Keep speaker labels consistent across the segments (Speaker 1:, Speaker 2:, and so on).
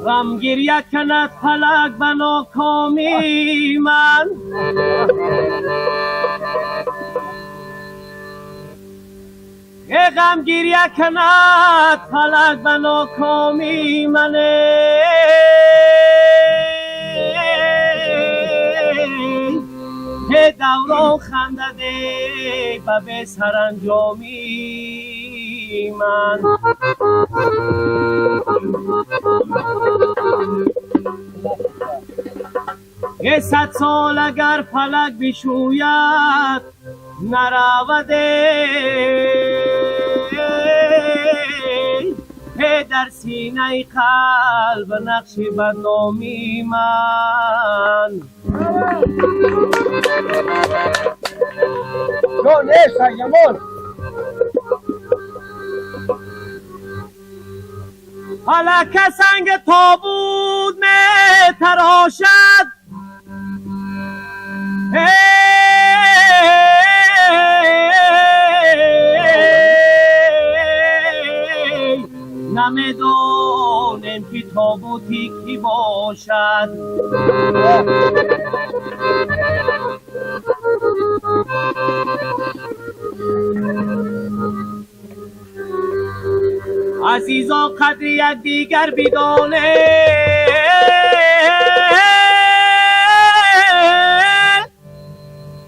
Speaker 1: غم گریه کند فلک به ناکامی من غم گریه کند فلک به ناکامی من دوران خندده به سرانجامی من صد سال اگر فلک بشوید نرود در سینه قلب نقش بدنامی من فلک سنگ تابوت می تراشد نمیدونم که تابوتی کی باشد عزیزا قدر یک دیگر بدانه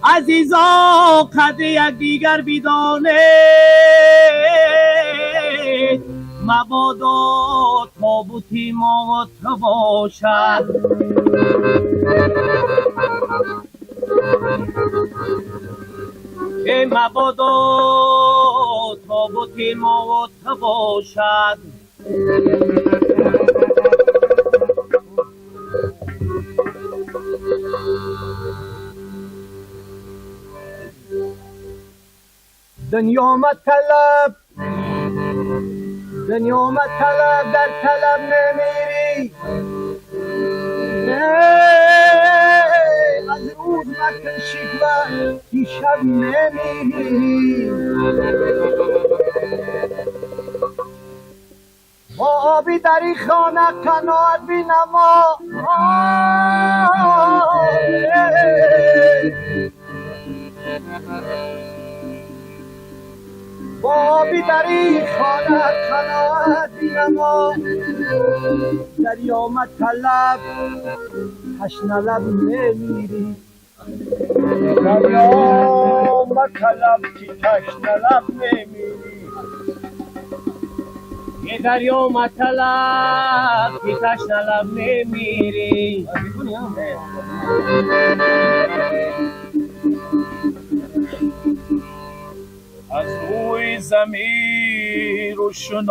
Speaker 1: عزیزا قدر یک دیگر بدانه مبادا تابوتی ما و تو باشد مبادا تابوتی ما و تو باشد دنیا مطلب در طلب نمیری از روز مکن شکوه که شب نمیری با آبی در این خانه قناعت بینما بابی در این خانه قناعت بینما دریا مطلب تشنه لب نمیری دریا مطلب که تشنه لب نمیری یه دریا مطلب که تشنه لب نمیری از روی زمین روشناییش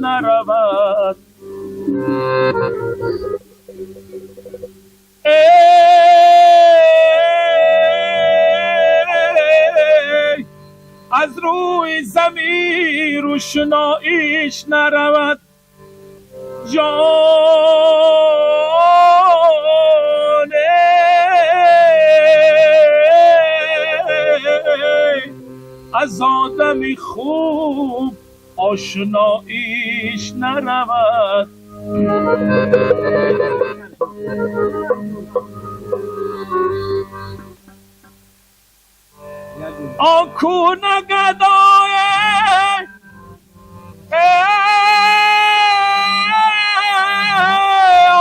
Speaker 1: نرود از روی زمین روشناییش نرود از آدمی خوب آشناییش نرود آنکو نگدای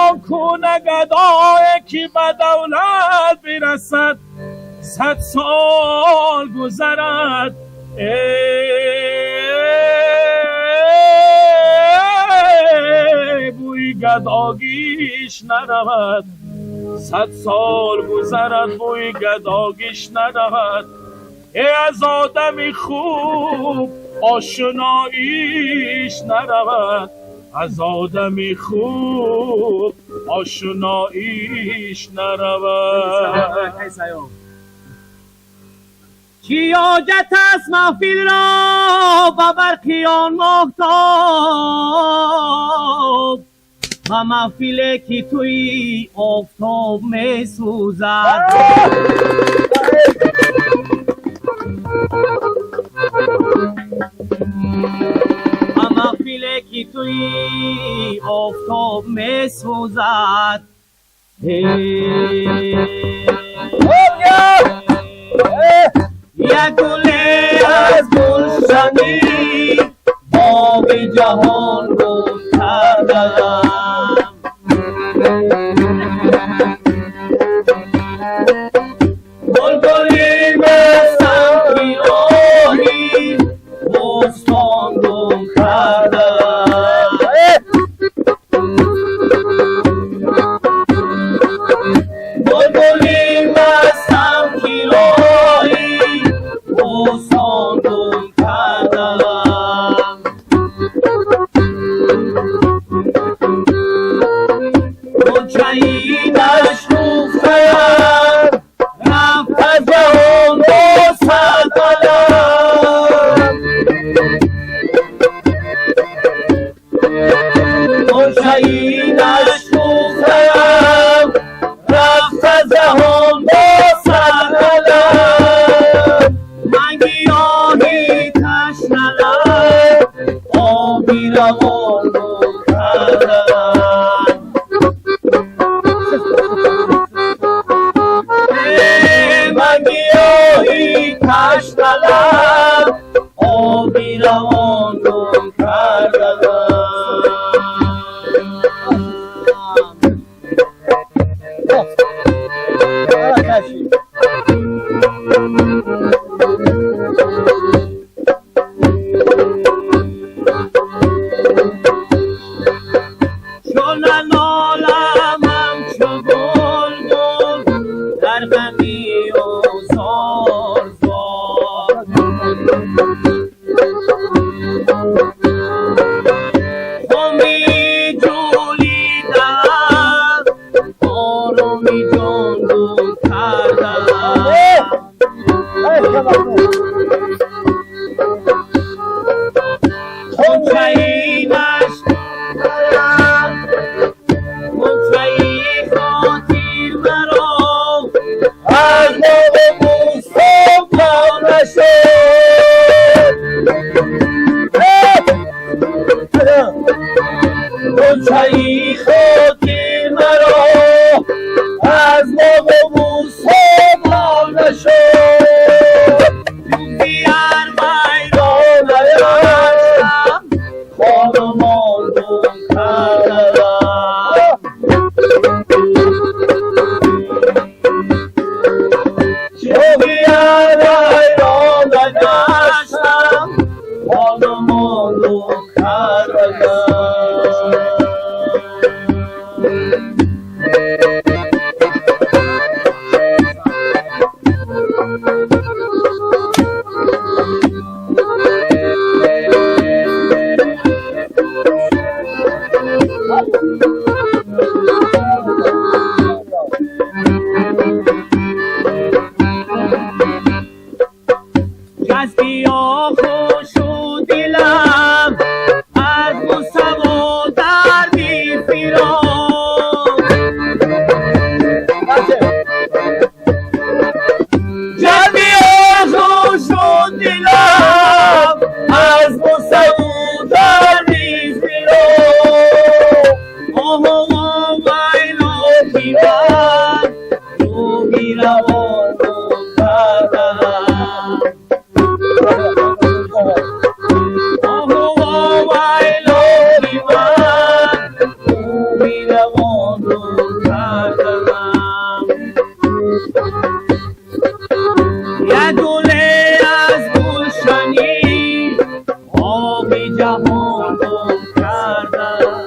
Speaker 1: آنکو نگدای که به دولت برسد 100 سال گذرد بوی گداگیش نرود 100 سال گذرد بوی گداگیش نرود از آدمی خوب آشناییش نرود از آدمی خوب آشناییش نرود چی حاجت است محفل را به برقیان ماهتاب و محفل که توی آفتاب می سوزد و محفل که توی آفتاب میسوزد. یک گل از گلشنی باغ جهان گل کردم. بلبلی بستم پیراهی بستان گل کردم. بلبلی بستم پیراهی بستان گل کردم. گلچه‌ای نشکفتم رفت از جهان با صد قلم. گلچه‌ای نشکفتم رفت از جهان با صد قلم. من گیاهی تشنه لب آبی روان گل کردم. من گیاهی تشنه لب آبی روان گل کردم. چون نالم همچو بلبل در غمی و زار زار. تو می جولیدم آرومی جان گل کردم. گلچه‌ای نشکفتم گلچه‌ای خاطر مرا از باغ بوستان پا نشد. گلچه‌ای خاطر مرا از باغ بوستان پا نشد. روزی ار میدان نیاشتم خانمان گل کردم. روزی ار میدان نیاشتم خانمان گل کردم. از گیاه خوش و دلم از موسم و دردی فراق. از گیاه خوش و دلم از موسم و دردی فراق. آه ویلا پیوند روحی روان گل کردم. یک گل از گلشنی آبی جهان گل کردم.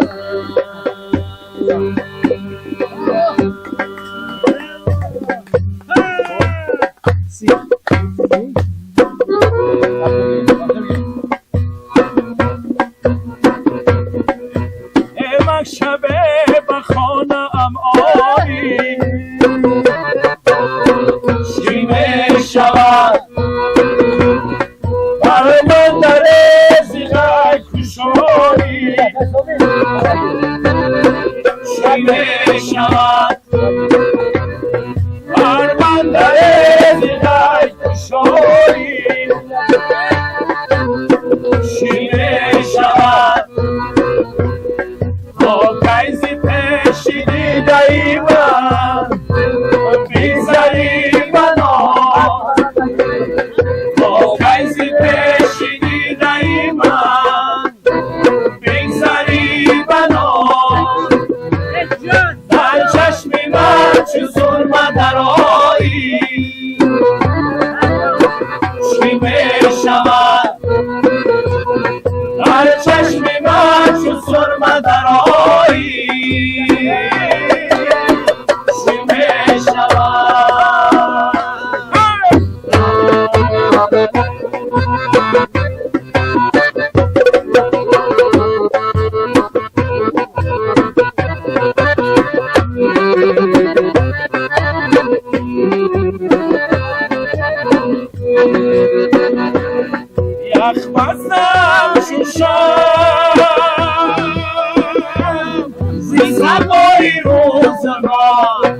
Speaker 1: ای شبه به خانه ام آری شیمه شود بر من در زیغک کشاری. شیمه شود بر من در زیغک کشاری. شیمه شود من بیزاری بنا با کیزی پیشیدی دایی من بیزاری بنا در چشمی من چو سرمه درایی چی می شود در چشمی من چو سرمه درایی چی می شود یخ بستم شوشم زی سبایی روزگار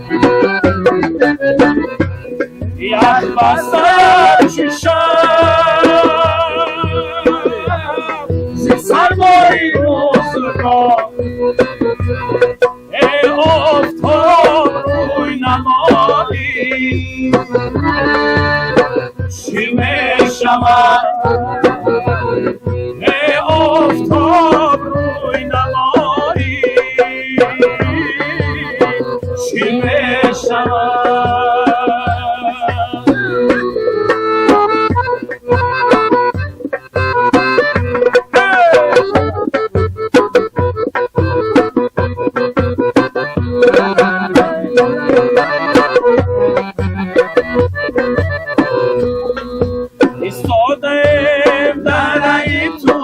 Speaker 1: یخ بستم شوشم زی سبایی روزگار ای آفتاب روی نمایی چی می شود ای آفتاب روی نمایی چی می شود ایستادم در ای تو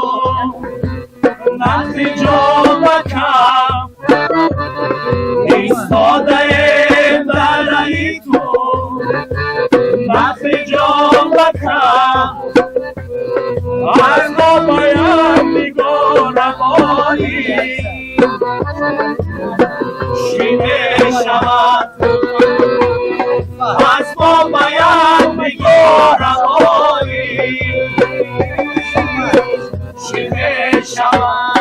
Speaker 1: نخی جا بکم ایستادم در ای تو نخی جا بکم از ما باید نگارم آیی چی می شود از ما باید نگارم آیی چی می شود